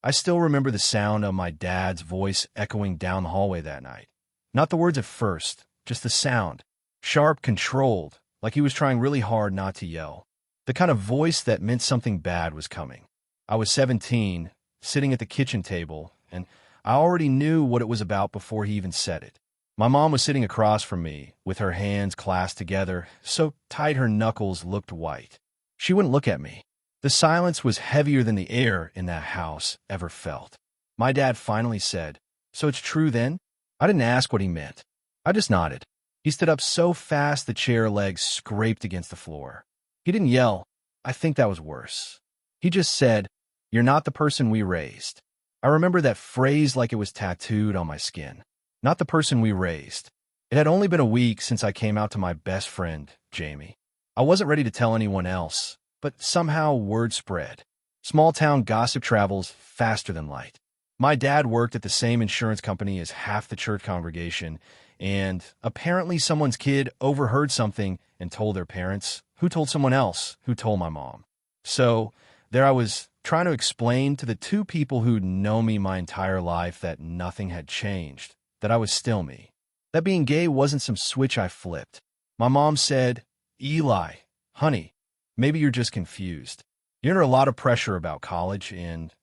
I still remember the sound of my dad's voice echoing down the hallway that night. Not the words at first, just the sound. Sharp, controlled, like he was trying really hard not to yell. The kind of voice that meant something bad was coming. I was 17, sitting at the kitchen table, and I already knew what it was about before he even said it. My mom was sitting across from me, with her hands clasped together, so tight her knuckles looked white. She wouldn't look at me. The silence was heavier than the air in that house ever felt. My dad finally said, "So it's true then?" I didn't ask what he meant. I just nodded. He stood up so fast the chair legs scraped against the floor. He didn't yell. I think that was worse. He just said, "You're not the person we raised." I remember that phrase like it was tattooed on my skin. Not the person we raised. It had only been a week since I came out to my best friend, Jamie. I wasn't ready to tell anyone else, but somehow word spread. Small town gossip travels faster than light. My dad worked at the same insurance company as half the church congregation, and apparently someone's kid overheard something and told their parents, who told someone else, who told my mom. So there I was, trying to explain to the two people who'd known me my entire life that nothing had changed, that I was still me. That being gay wasn't some switch I flipped. My mom said, "Eli, honey, maybe you're just confused. You're under a lot of pressure about college, and..."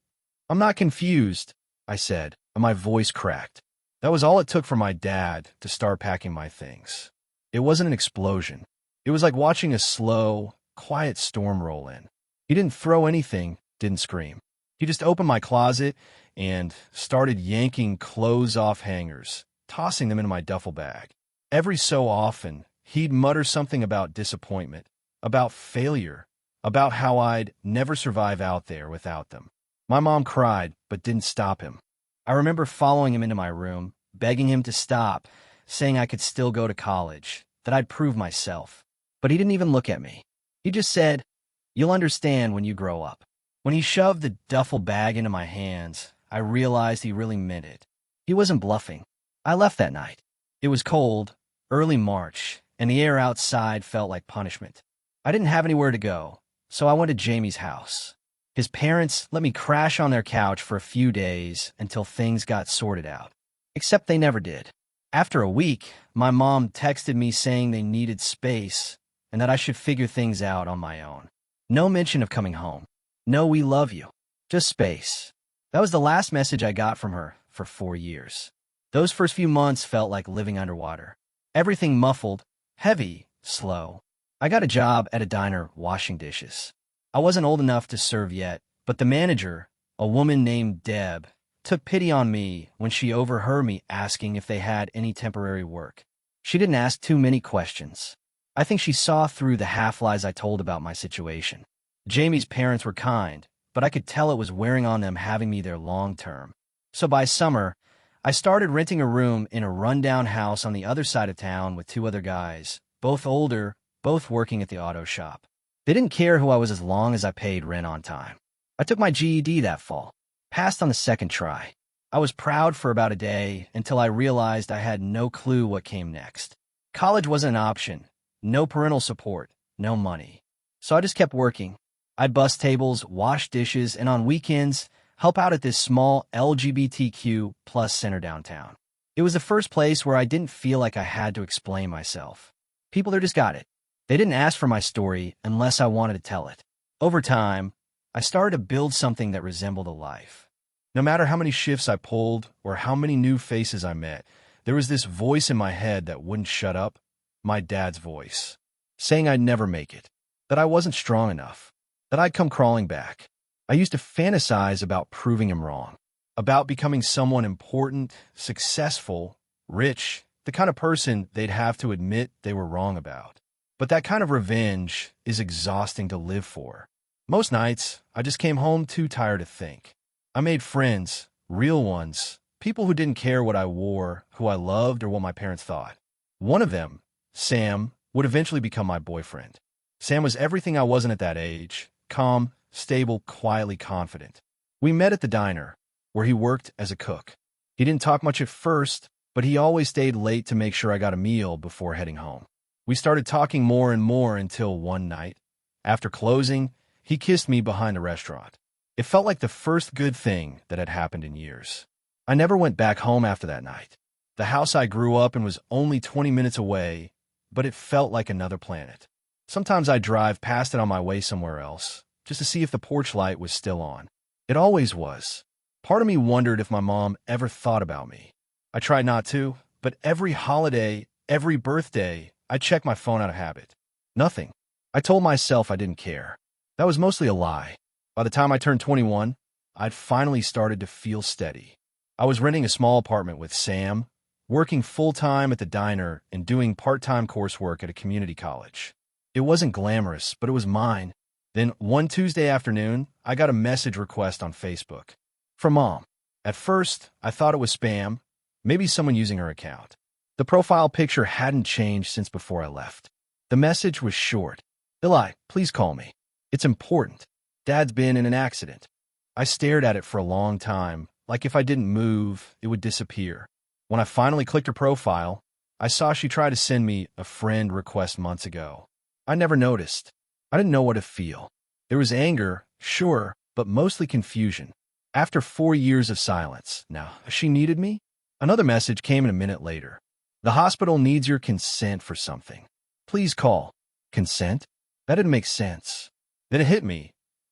"I'm not confused," I said, and my voice cracked. That was all it took for my dad to start packing my things. It wasn't an explosion. It was like watching a slow, quiet storm roll in. He didn't throw anything, didn't scream. He just opened my closet and started yanking clothes off hangers, tossing them into my duffel bag. Every so often, he'd mutter something about disappointment, about failure, about how I'd never survive out there without them. My mom cried, but didn't stop him. I remember following him into my room, begging him to stop, saying I could still go to college, that I'd prove myself. But he didn't even look at me. He just said, "You'll understand when you grow up." When he shoved the duffel bag into my hands, I realized he really meant it. He wasn't bluffing. I left that night. It was cold, early March, and the air outside felt like punishment. I didn't have anywhere to go, so I went to Jamie's house. His parents let me crash on their couch for a few days until things got sorted out. Except they never did. After a week, my mom texted me saying they needed space and that I should figure things out on my own. No mention of coming home. No "we love you." Just space. That was the last message I got from her for 4 years. Those first few months felt like living underwater. Everything muffled, heavy, slow. I got a job at a diner washing dishes. I wasn't old enough to serve yet, but the manager, a woman named Deb, took pity on me when she overheard me asking if they had any temporary work. She didn't ask too many questions. I think she saw through the half-lies I told about my situation. Jamie's parents were kind, but I could tell it was wearing on them having me there long-term. So by summer, I started renting a room in a rundown house on the other side of town with 2 other guys, both older, both working at the auto shop. They didn't care who I was as long as I paid rent on time. I took my GED that fall, passed on the second try. I was proud for about a day until I realized I had no clue what came next. College wasn't an option. No parental support, no money. So I just kept working. I'd bus tables, wash dishes, and on weekends, help out at this small LGBTQ plus center downtown. It was the first place where I didn't feel like I had to explain myself. People there just got it. They didn't ask for my story unless I wanted to tell it. Over time, I started to build something that resembled a life. No matter how many shifts I pulled or how many new faces I met, there was this voice in my head that wouldn't shut up, my dad's voice, saying I'd never make it, that I wasn't strong enough, that I'd come crawling back. I used to fantasize about proving him wrong, about becoming someone important, successful, rich, the kind of person they'd have to admit they were wrong about. But that kind of revenge is exhausting to live for. Most nights, I just came home too tired to think. I made friends, real ones, people who didn't care what I wore, who I loved, or what my parents thought. One of them, Sam, would eventually become my boyfriend. Sam was everything I wasn't at that age: calm, stable, quietly confident. We met at the diner, where he worked as a cook. He didn't talk much at first, but he always stayed late to make sure I got a meal before heading home. We started talking more and more until one night, after closing, he kissed me behind the restaurant. It felt like the first good thing that had happened in years. I never went back home after that night. The house I grew up in was only 20 minutes away, but it felt like another planet. Sometimes I'd drive past it on my way somewhere else, just to see if the porch light was still on. It always was. Part of me wondered if my mom ever thought about me. I tried not to, but every holiday, every birthday, I'd check my phone out of habit. Nothing. I told myself I didn't care. That was mostly a lie. By the time I turned 21, I'd finally started to feel steady. I was renting a small apartment with Sam, working full-time at the diner, and doing part-time coursework at a community college. It wasn't glamorous, but it was mine. Then, one Tuesday afternoon, I got a message request on Facebook. From Mom. At first, I thought it was spam, maybe someone using her account. The profile picture hadn't changed since before I left. The message was short. Eli, please call me. It's important. Dad's been in an accident. I stared at it for a long time, like if I didn't move, it would disappear. When I finally clicked her profile, I saw she tried to send me a friend request months ago. I never noticed. I didn't know what to feel. There was anger, sure, but mostly confusion. After 4 years of silence, now, she needed me? Another message came in a minute later. The hospital needs your consent for something. Please call. Consent? That didn't make sense. Then it hit me.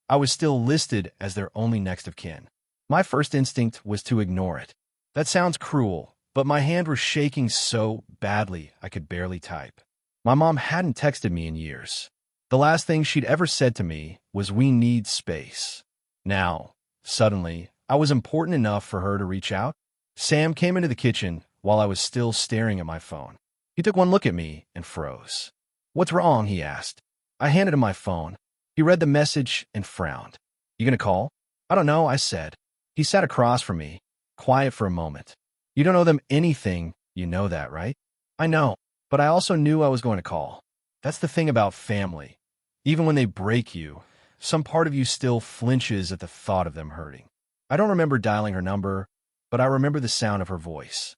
I was still listed as their only next of kin. My first instinct was to ignore it. That sounds cruel, but my hand was shaking so badly I could barely type. My mom hadn't texted me in years. The last thing she'd ever said to me was, "We need space." Now, suddenly, I was important enough for her to reach out. Sam came into the kitchen while I was still staring at my phone. He took one look at me and froze. "What's wrong?" he asked. I handed him my phone. He read the message and frowned. "You gonna call?" "I don't know," I said. He sat across from me, quiet for a moment. "You don't owe them anything, you know that, right?" "I know, but I also knew I was going to call." That's the thing about family. Even when they break you, some part of you still flinches at the thought of them hurting. I don't remember dialing her number, but I remember the sound of her voice.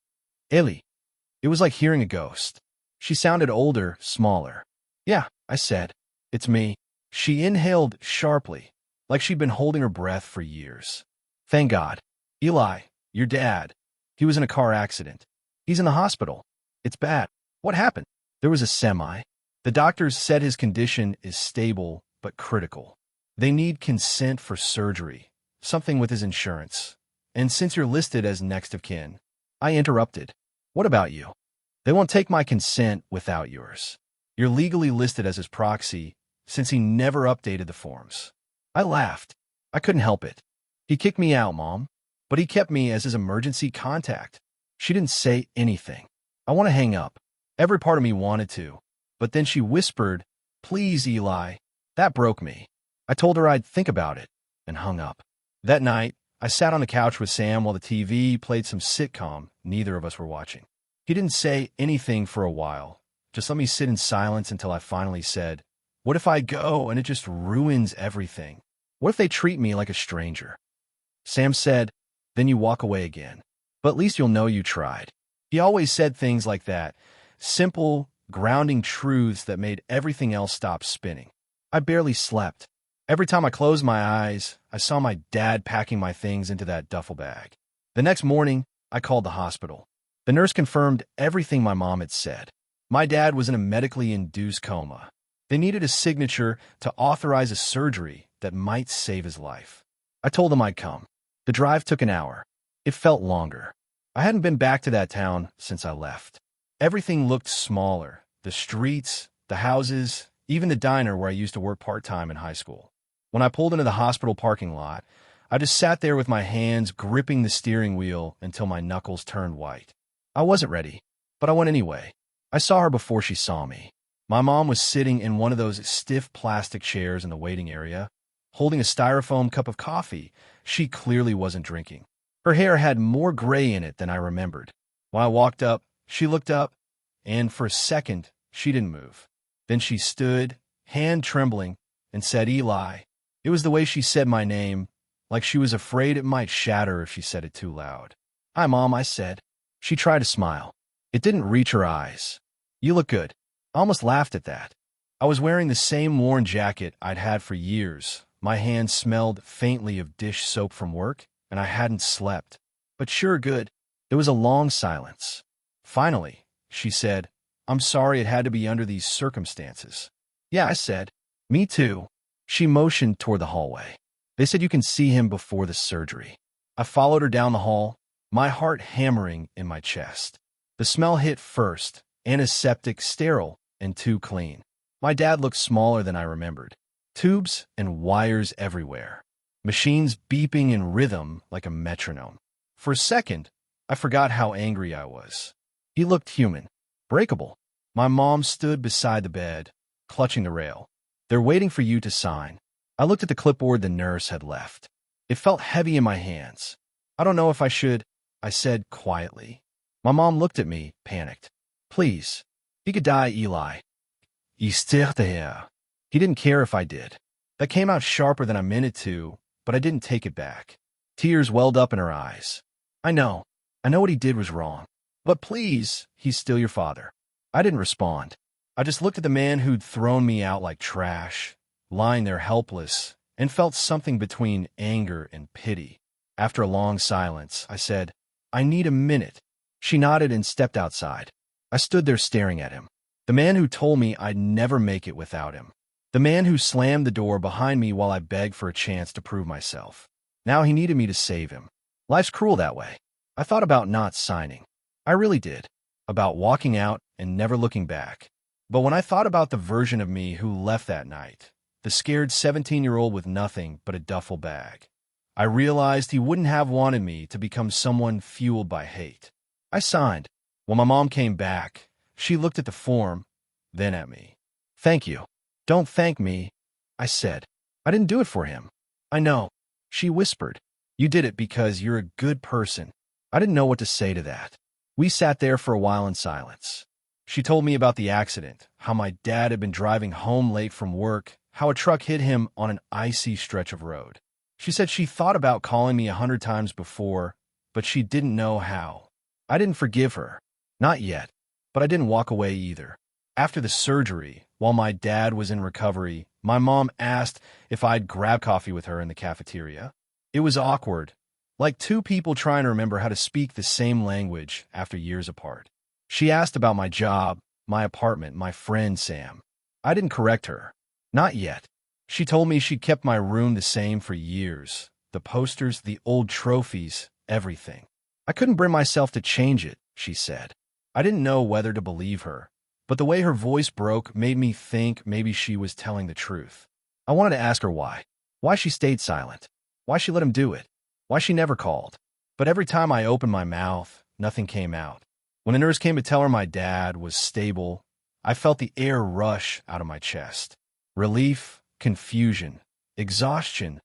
Ellie. It was like hearing a ghost. She sounded older, smaller. "Yeah," I said. "It's me." She inhaled sharply, like she'd been holding her breath for years. "Thank God. Eli, your dad. He was in a car accident. He's in the hospital. It's bad." "What happened?" "There was a semi. The doctors said his condition is stable but critical. They need consent for surgery, something with his insurance. And since you're listed as next of kin," I interrupted. "What about you?" "They won't take my consent without yours. You're legally listed as his proxy since he never updated the forms." I laughed. I couldn't help it. "He kicked me out, Mom, but he kept me as his emergency contact." She didn't say anything. I want to hang up. Every part of me wanted to. But then she whispered, "Please, Eli." That broke me. I told her I'd think about it, and hung up. That night, I sat on the couch with Sam while the TV played some sitcom neither of us were watching. He didn't say anything for a while, just let me sit in silence until I finally said, "What if I go and it just ruins everything? What if they treat me like a stranger?" Sam said, "Then you walk away again. But at least you'll know you tried." He always said things like that, simple, grounding truths that made everything else stop spinning. I barely slept. Every time I closed my eyes, I saw my dad packing my things into that duffel bag. The next morning, I called the hospital. The nurse confirmed everything my mom had said. My dad was in a medically induced coma. They needed a signature to authorize a surgery that might save his life. I told them I'd come. The drive took an hour. It felt longer. I hadn't been back to that town since I left. Everything looked smaller. The streets, the houses, even the diner where I used to work part-time in high school. When I pulled into the hospital parking lot, I just sat there with my hands gripping the steering wheel until my knuckles turned white. I wasn't ready, but I went anyway. I saw her before she saw me. My mom was sitting in one of those stiff plastic chairs in the waiting area, holding a styrofoam cup of coffee. She clearly wasn't drinking. Her hair had more gray in it than I remembered. When I walked up, she looked up, and for a second, she didn't move. Then she stood, hand trembling, and said, "Eli." It was the way she said my name, like she was afraid it might shatter if she said it too loud. "Hi, Mom," I said. She tried to smile. It didn't reach her eyes. "You look good." I almost laughed at that. I was wearing the same worn jacket I'd had for years, My hand smelled faintly of dish soap from work, and I hadn't slept. But sure good. There was a long silence. Finally, she said, "I'm sorry it had to be under these circumstances." "Yeah," I said. "Me too." She motioned toward the hallway. "They said you can see him before the surgery." I followed her down the hall, my heart hammering in my chest. The smell hit first, antiseptic, sterile, and too clean. My dad looked smaller than I remembered. Tubes and wires everywhere. Machines beeping in rhythm like a metronome. For a second, I forgot how angry I was. He looked human, breakable. My mom stood beside the bed, clutching the rail. "They're waiting for you to sign." I looked at the clipboard the nurse had left. It felt heavy in my hands. "I don't know if I should," I said quietly. My mom looked at me, panicked. "Please. He could die, Eli." He didn't care if I did. That came out sharper than I meant it to, but I didn't take it back. Tears welled up in her eyes. I know what he did was wrong. But please, he's still your father." I didn't respond. I just looked at the man who'd thrown me out like trash, lying there helpless, and felt something between anger and pity. After a long silence, I said, "I need a minute." She nodded and stepped outside. I stood there staring at him. The man who told me I'd never make it without him. The man who slammed the door behind me while I begged for a chance to prove myself. Now he needed me to save him. Life's cruel that way. I thought about not signing. I really did. About walking out and never looking back. But when I thought about the version of me who left that night, the scared 17-year-old with nothing but a duffel bag, I realized he wouldn't have wanted me to become someone fueled by hate. I signed. When my mom came back, she looked at the form, then at me. "Thank you." "Don't thank me," I said. "I didn't do it for him." "I know," she whispered. "You did it because you're a good person." I didn't know what to say to that. We sat there for a while in silence. She told me about the accident, how my dad had been driving home late from work, how a truck hit him on an icy stretch of road. She said she thought about calling me 100 times before, but she didn't know how. I didn't forgive her. Not yet. But I didn't walk away either. After the surgery, while my dad was in recovery, my mom asked if I'd grab coffee with her in the cafeteria. It was awkward, like two people trying to remember how to speak the same language after years apart. She asked about my job, my apartment, my friend Sam. I didn't correct her. Not yet. She told me she'd kept my room the same for years. The posters, the old trophies, everything. I couldn't bring myself to change it, she said. I didn't know whether to believe her, but the way her voice broke made me think maybe she was telling the truth. I wanted to ask her why. Why she stayed silent. Why she let him do it. Why she never called. But every time I opened my mouth, nothing came out. When the nurse came to tell her my dad was stable, I felt the air rush out of my chest. Relief, confusion, exhaustion,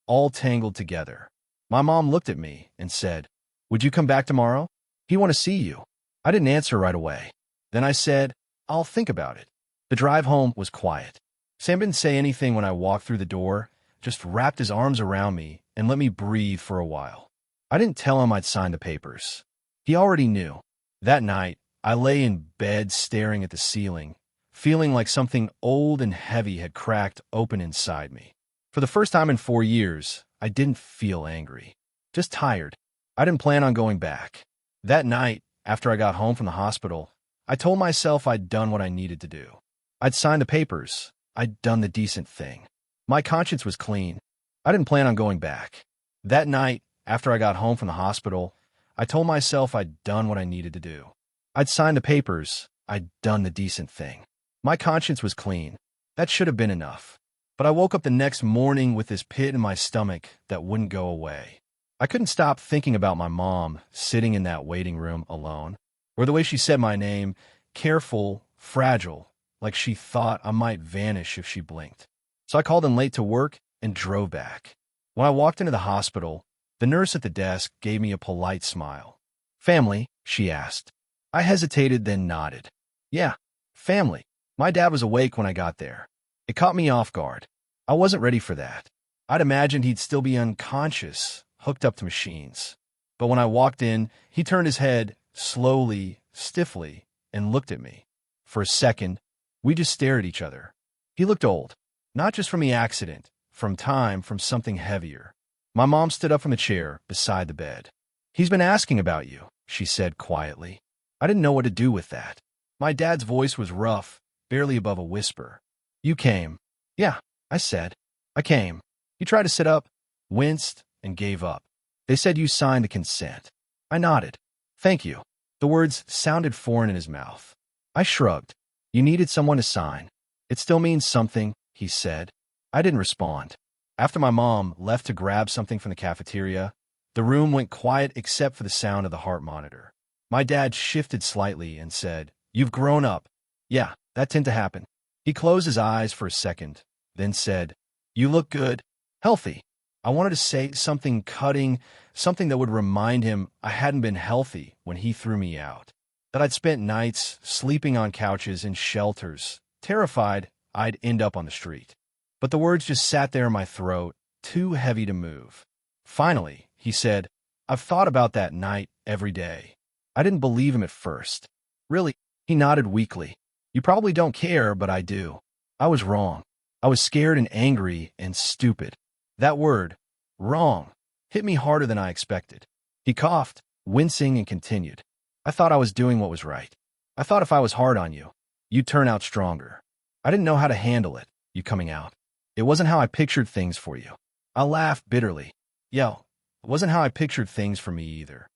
all tangled together. My mom looked at me and said, "Would you come back tomorrow? He want to see you." I didn't answer right away. Then I said, "I'll think about it." The drive home was quiet. Sam didn't say anything when I walked through the door, just wrapped his arms around me and let me breathe for a while. I didn't tell him I'd signed the papers. He already knew. That night, I lay in bed staring at the ceiling, feeling like something old and heavy had cracked open inside me. For the first time in 4 years, I didn't feel angry, just tired. I didn't plan on going back. That night, after I got home from the hospital, I told myself I'd done what I needed to do. I'd signed the papers. I'd done the decent thing. My conscience was clean. I didn't plan on going back. That night, after I got home from the hospital, I told myself I'd done what I needed to do. I'd signed the papers. I'd done the decent thing. My conscience was clean. That should have been enough. But I woke up the next morning with this pit in my stomach that wouldn't go away. I couldn't stop thinking about my mom sitting in that waiting room alone, or the way she said my name, careful, fragile, like she thought I might vanish if she blinked. So I called in late to work and drove back. When I walked into the hospital, the nurse at the desk gave me a polite smile. "Family?" she asked. I hesitated, then nodded. "Yeah, family." My dad was awake when I got there. It caught me off guard. I wasn't ready for that. I'd imagined he'd still be unconscious, hooked up to machines. But when I walked in, he turned his head, slowly, stiffly, and looked at me. For a second, we just stared at each other. He looked old, not just from the accident, from something heavier. My mom stood up from the chair beside the bed. "He's been asking about you," she said quietly. I didn't know what to do with that. My dad's voice was rough, barely above a whisper. "You came." "Yeah," I said. "I came." He tried to sit up, winced, and gave up. "They said you signed the consent." I nodded. "Thank you." The words sounded foreign in his mouth. I shrugged. "You needed someone to sign. It still means something," he said. I didn't respond. After my mom left to grab something from the cafeteria, the room went quiet except for the sound of the heart monitor. My dad shifted slightly and said, "You've grown up." "Yeah, that tended to happen." He closed his eyes for a second, then said, "You look good. Healthy." I wanted to say something cutting, something that would remind him I hadn't been healthy when he threw me out, that I'd spent nights sleeping on couches in shelters, terrified I'd end up on the street. But the words just sat there in my throat, too heavy to move. Finally, he said, "I've thought about that night every day." I didn't believe him at first. "Really?" He nodded weakly. "You probably don't care, but I do." I was wrong. I was scared and angry and stupid. That word, wrong, hit me harder than I expected. He coughed, wincing, and continued. "I thought I was doing what was right. I thought if I was hard on you, you'd turn out stronger. I didn't know how to handle it, you coming out. It wasn't how I pictured things for you." I laughed bitterly. "Yo, it wasn't how I pictured things for me either."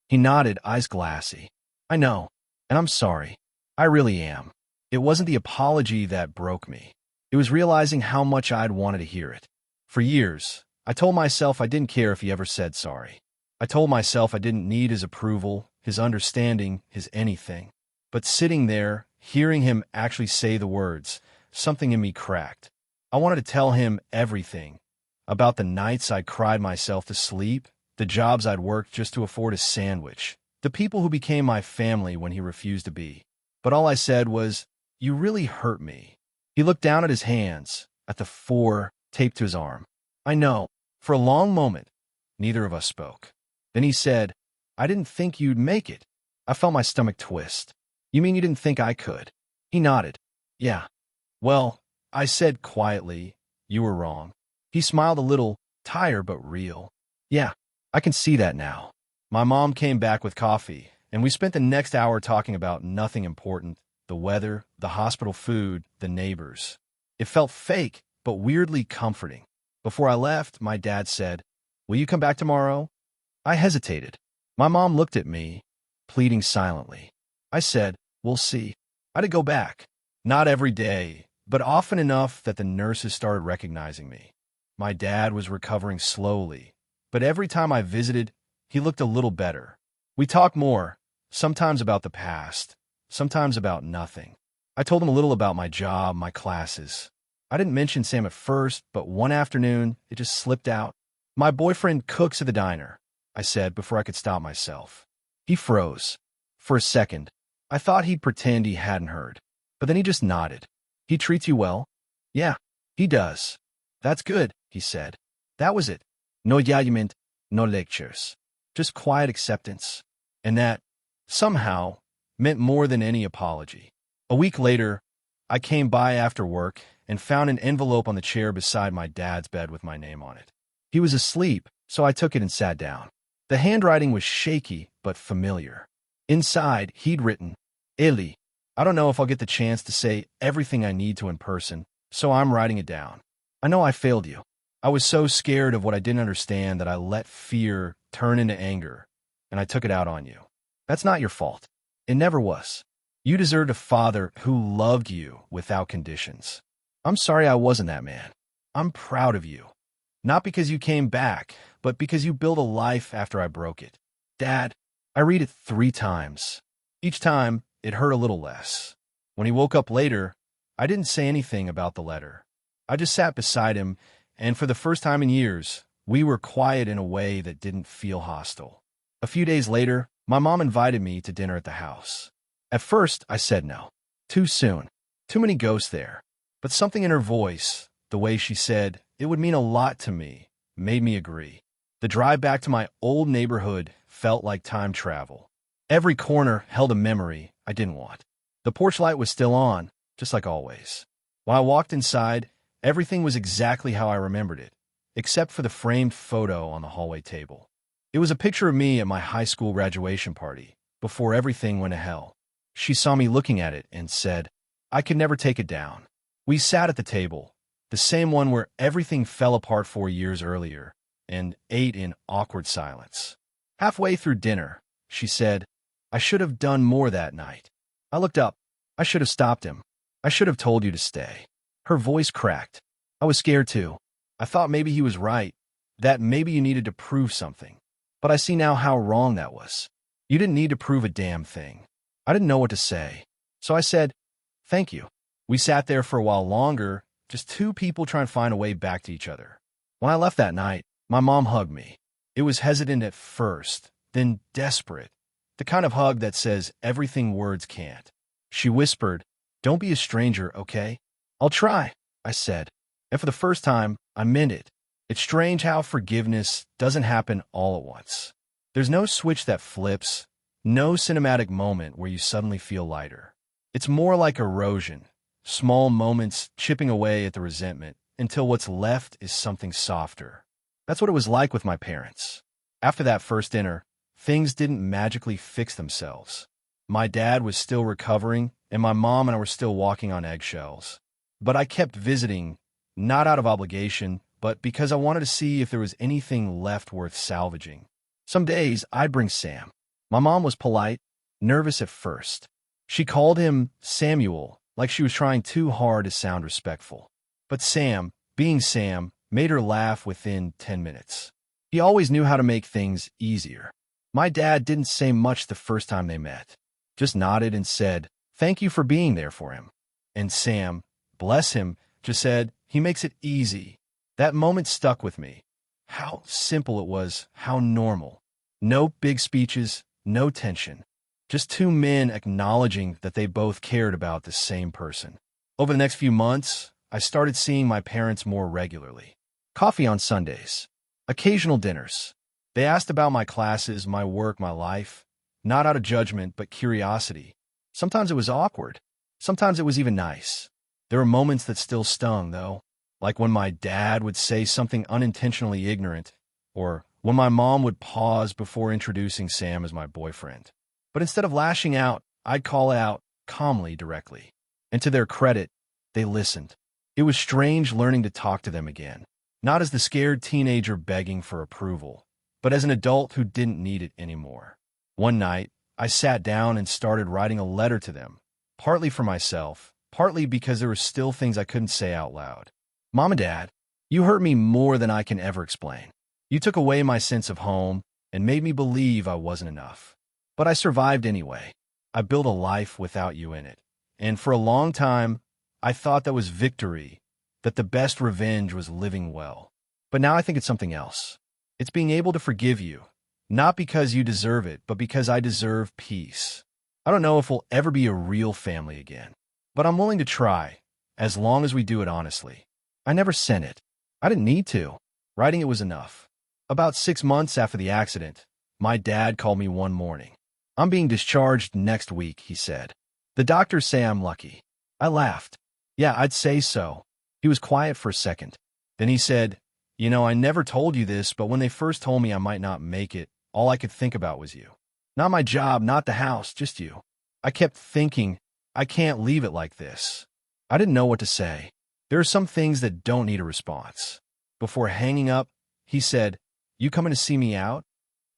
He nodded, eyes glassy. "I know, and I'm sorry. I really am." It wasn't the apology that broke me. It was realizing how much I'd wanted to hear it. For years, I told myself I didn't care if he ever said sorry. I told myself I didn't need his approval, his understanding, his anything. But sitting there, hearing him actually say the words, something in me cracked. I wanted to tell him everything. About the nights I cried myself to sleep, the jobs I'd worked just to afford a sandwich, the people who became my family when he refused to be. But all I said was, "You really hurt me." He looked down at his hands, at the 4 taped to his arm. "I know." For a long moment, neither of us spoke. Then he said, "I didn't think you'd make it." I felt my stomach twist. "You mean you didn't think I could?" He nodded. "Yeah." "Well," I said quietly, "you were wrong." He smiled a little, tired but real. "Yeah, I can see that now." My mom came back with coffee, and we spent the next hour talking about nothing important, the weather, the hospital food, the neighbors. It felt fake, but weirdly comforting. Before I left, my dad said, "Will you come back tomorrow?" I hesitated. My mom looked at me, pleading silently. I said, "We'll see." I'd go back. Not every day, but often enough that the nurses started recognizing me. My dad was recovering slowly, but every time I visited, he looked a little better. We talked more, sometimes about the past, sometimes about nothing. I told him a little about my job, my classes. I didn't mention Sam at first, but one afternoon, it just slipped out. "My boyfriend cooks at the diner," I said before I could stop myself. He froze. For a second, I thought he'd pretend he hadn't heard, but then he just nodded. "He treats you well?" "Yeah, he does." "That's good," he said. That was it. No judgment, no lectures. Just quiet acceptance. And that, somehow, meant more than any apology. A week later, I came by after work and found an envelope on the chair beside my dad's bed with my name on it. He was asleep, so I took it and sat down. The handwriting was shaky but familiar. Inside, he'd written, "Eli, I don't know if I'll get the chance to say everything I need to in person, so I'm writing it down. I know I failed you. I was so scared of what I didn't understand that I let fear turn into anger, and I took it out on you. That's not your fault. It never was. You deserved a father who loved you without conditions. I'm sorry I wasn't that man. I'm proud of you. Not because you came back, but because you built a life after I broke it. Dad," I read it 3 times. Each time, it hurt a little less. When he woke up later, I didn't say anything about the letter. I just sat beside him, and for the first time in years, we were quiet in a way that didn't feel hostile. A few days later, my mom invited me to dinner at the house. At first, I said no. Too soon. Too many ghosts there. But something in her voice, the way she said it would mean a lot to me, made me agree. The drive back to my old neighborhood felt like time travel. Every corner held a memory I didn't want. The porch light was still on, just like always. When I walked inside, Everything was exactly how I remembered it, except for the framed photo on the hallway table. It was a picture of me at my high school graduation party, before everything went to hell. She saw me looking at it and said, I could never take it down. We sat at the table, the same one where everything fell apart 4 years earlier, and ate in awkward silence. Halfway through dinner, she said, I should have done more that night. I looked up. I should have stopped him. I should have told you to stay. Her voice cracked. I was scared too. I thought maybe he was right, that maybe you needed to prove something. But I see now how wrong that was. You didn't need to prove a damn thing. I didn't know what to say. So I said, thank you. We sat there for a while longer, just two people trying to find a way back to each other. When I left that night, my mom hugged me. It was hesitant at first, then desperate. The kind of hug that says everything words can't. She whispered, don't be a stranger, okay? I'll try, I said. And for the first time, I meant it. It's strange how forgiveness doesn't happen all at once. There's no switch that flips, no cinematic moment where you suddenly feel lighter. It's more like erosion, small moments chipping away at the resentment until what's left is something softer. That's what it was like with my parents. After that first dinner, things didn't magically fix themselves. My dad was still recovering, and my mom and I were still walking on eggshells. But I kept visiting, not out of obligation, but because I wanted to see if there was anything left worth salvaging. Some days, I'd bring Sam. My mom was polite, nervous at first. She called him Samuel, like she was trying too hard to sound respectful. But Sam, being Sam, made her laugh within 10 minutes. He always knew how to make things easier. My dad didn't say much the first time they met. Just nodded and said, thank you for being there for him. And Sam, bless him, just said, he makes it easy. That moment stuck with me. How simple it was, how normal. No big speeches, no tension. Just two men acknowledging that they both cared about the same person. Over the next few months, I started seeing my parents more regularly. Coffee on Sundays. Occasional dinners. They asked about my classes, my work, my life. Not out of judgment, but curiosity. Sometimes it was awkward. Sometimes it was even nice. There were moments that still stung, though. Like when my dad would say something unintentionally ignorant, or when my mom would pause before introducing Sam as my boyfriend. But instead of lashing out, I'd call out calmly, directly. And to their credit, they listened. It was strange learning to talk to them again, not as the scared teenager begging for approval, but as an adult who didn't need it anymore. One night, I sat down and started writing a letter to them, partly for myself, partly because there were still things I couldn't say out loud. Mom and Dad, you hurt me more than I can ever explain. You took away my sense of home and made me believe I wasn't enough. But I survived anyway. I built a life without you in it. And for a long time, I thought that was victory, that the best revenge was living well. But now I think it's something else. It's being able to forgive you, not because you deserve it, but because I deserve peace. I don't know if we'll ever be a real family again, but I'm willing to try, as long as we do it honestly. I never sent it. I didn't need to. Writing it was enough. About 6 months after the accident, my dad called me one morning. I'm being discharged next week, he said. The doctors say I'm lucky. I laughed. Yeah, I'd say so. He was quiet for a second. Then he said, you know, I never told you this, but when they first told me I might not make it, all I could think about was you. Not my job, not the house, just you. I kept thinking, I can't leave it like this. I didn't know what to say. There are some things that don't need a response. Before hanging up, he said, you coming to see me out?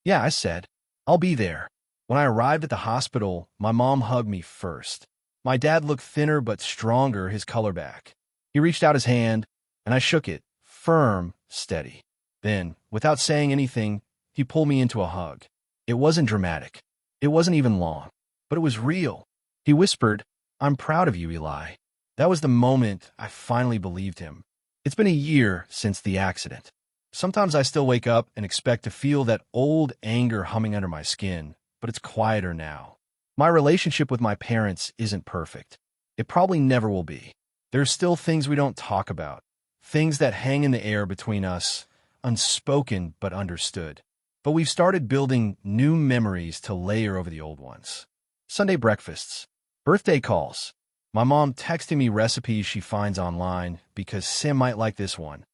Yeah, I said, I'll be there. When I arrived at the hospital, my mom hugged me first. My dad looked thinner but stronger, his color back. He reached out his hand, and I shook it, firm, steady. Then, without saying anything, he pulled me into a hug. It wasn't dramatic. It wasn't even long, but it was real. He whispered, I'm proud of you, Eli. That was the moment I finally believed him. It's been a year since the accident. Sometimes I still wake up and expect to feel that old anger humming under my skin, but it's quieter now. My relationship with my parents isn't perfect. It probably never will be. There's still things we don't talk about, things that hang in the air between us, unspoken but understood. But we've started building new memories to layer over the old ones. Sunday breakfasts, birthday calls, My mom texting me recipes she finds online because Sam might like this one.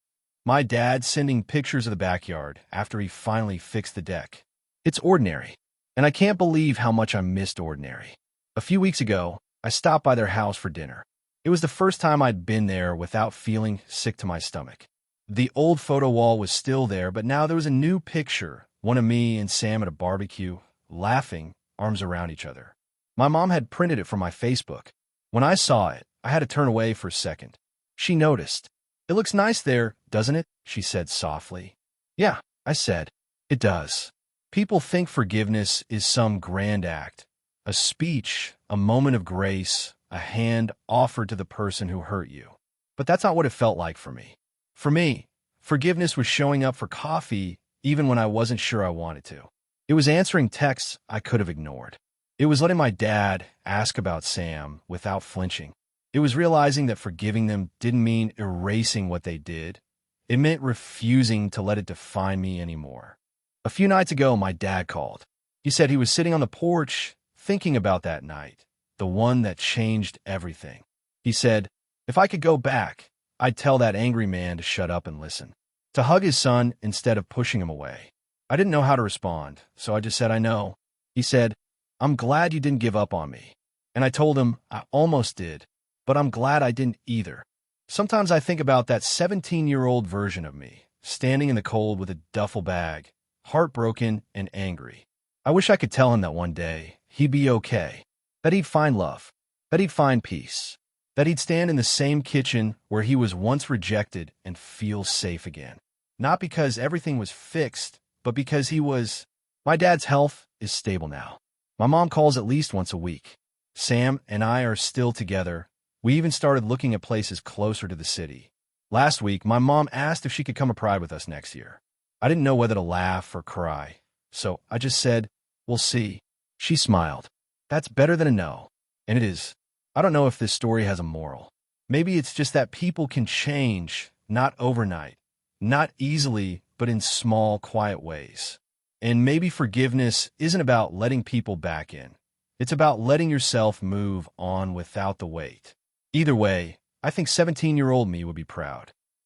My dad sending pictures of the backyard after he finally fixed the deck. It's ordinary, and I can't believe how much I missed ordinary. A few weeks ago, I stopped by their house for dinner. It was the first time I'd been there without feeling sick to my stomach. The old photo wall was still there, but now there was a new picture, one of me and Sam at a barbecue, laughing, arms around each other. My mom had printed it from my Facebook. When I saw it, I had to turn away for a second. She noticed. "It looks nice there, doesn't it?" she said softly. "Yeah," I said. "It does." People think forgiveness is some grand act, a speech, a moment of grace, a hand offered to the person who hurt you. But that's not what it felt like for me. For me, forgiveness was showing up for coffee even when I wasn't sure I wanted to. It was answering texts I could have ignored. It was letting my dad ask about Sam without flinching. It was realizing that forgiving them didn't mean erasing what they did. It meant refusing to let it define me anymore. A few nights ago, my dad called. He said he was sitting on the porch thinking about that night, the one that changed everything. He said, if I could go back, I'd tell that angry man to shut up and listen, to hug his son instead of pushing him away. I didn't know how to respond, so I just said, I know. He said, I'm glad you didn't give up on me. And I told him, I almost did, but I'm glad I didn't either. Sometimes I think about that 17-year-old version of me, standing in the cold with a duffel bag, heartbroken and angry. I wish I could tell him that one day he'd be okay, that he'd find love, that he'd find peace, that he'd stand in the same kitchen where he was once rejected and feel safe again. Not because everything was fixed, but because he was. My dad's health is stable now. My mom calls at least once a week. Sam and I are still together. We even started looking at places closer to the city. Last week, my mom asked if she could come to Pride with us next year. I didn't know whether to laugh or cry, so I just said, we'll see. She smiled. That's better than a no. And it is. I don't know if this story has a moral. Maybe it's just that people can change, not overnight, not easily, but in small, quiet ways. And maybe forgiveness isn't about letting people back in. It's about letting yourself move on without the weight. Either way, I think 17-year-old me would be proud.